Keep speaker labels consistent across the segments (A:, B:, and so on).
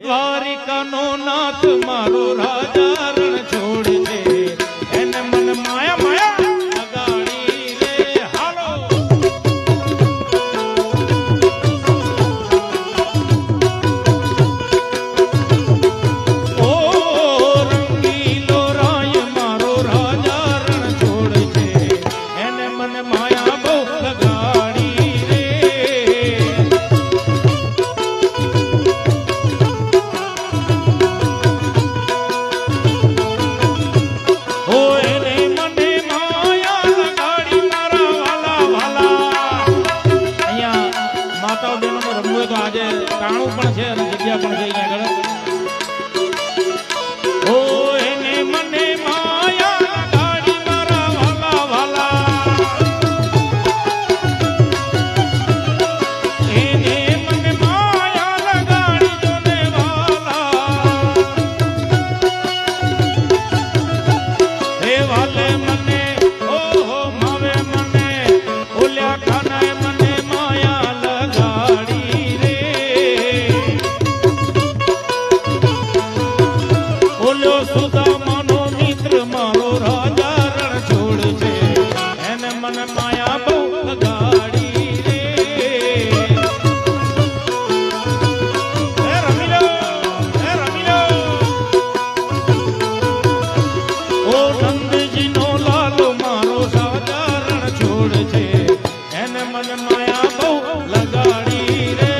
A: દ્વારિકાનો નાથ મારો રાજા રણ છોડ છે એને મન માયા માયા લગાડી રે હાલો ઓ રંગીલો રાય મારો રાજા રણ છોડ છે એને મન માયા બહુ લગાડી રે આજે ટાણું પણ છે અને જગ્યા પણ છે અહીંયા આગળ ઓ એને મને માયા ગાડી મારા વાલા વાલા એને મને માયા લગાડી જોને વાલા હે વાલે મને ઓહો માવે મને ઓલ્યા ખાનાએ મને માયા લગાડી સુદામાનો મિત્ર મારો રાજા રણ છોડ છે એને મને માયા બહુ લગાડી રે રમી લો ઓ નંદજીનો લાલો મારો રાજા રણ છોડ છે એને મને માયા બહુ લગાડી રે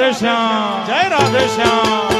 A: રાધે શ્યામ, જય રાધે શ્યામ.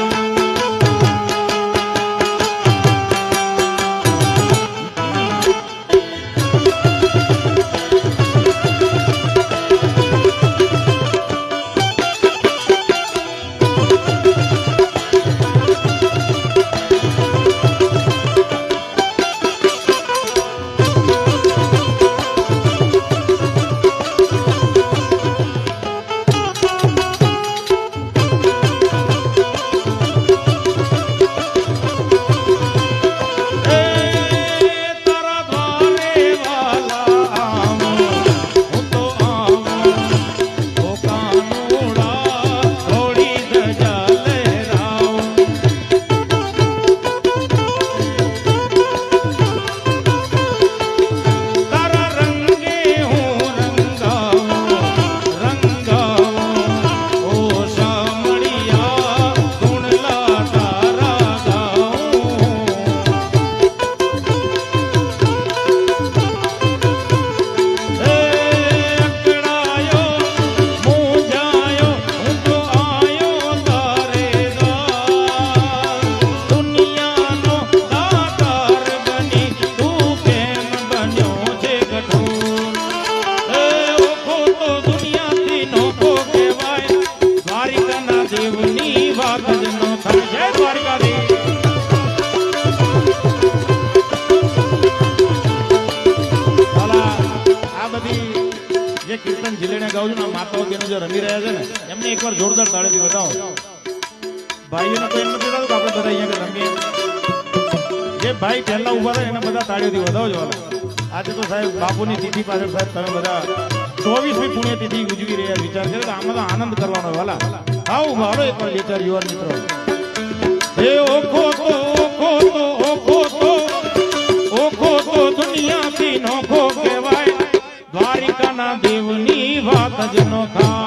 A: રમી રહ્યા છે ને એમને એકવાર જોરદાર તાળીથી બતાવો. ભાઈઓને તો એમ નથી થતું કે આપણે બધા અહીંયા રમીએ. જે ભાઈ પહેલા ઉભા થાય એને બધા તાળીઓથી વધાવજો. આજે તો સાહેબ બાપુની તિથિ પાછળ સાહેબ તમે બધા 24મી પુણ્યતિથિ ઉજવી રહ્યા વિચાર છે કે આમાં તો આનંદ કરવાનો. વાલા આવું ભાડો એકવાર વિચાર યુવાન મિત્રો. હે ઓખો તો ઓખો તો ઓખો તો ઓખો તો દુનિયાથી નોખો કહેવાય. દ્વારિકાના દેવની વાત જ નો થાય.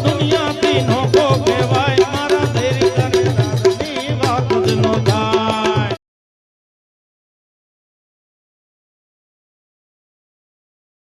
A: દુનિયા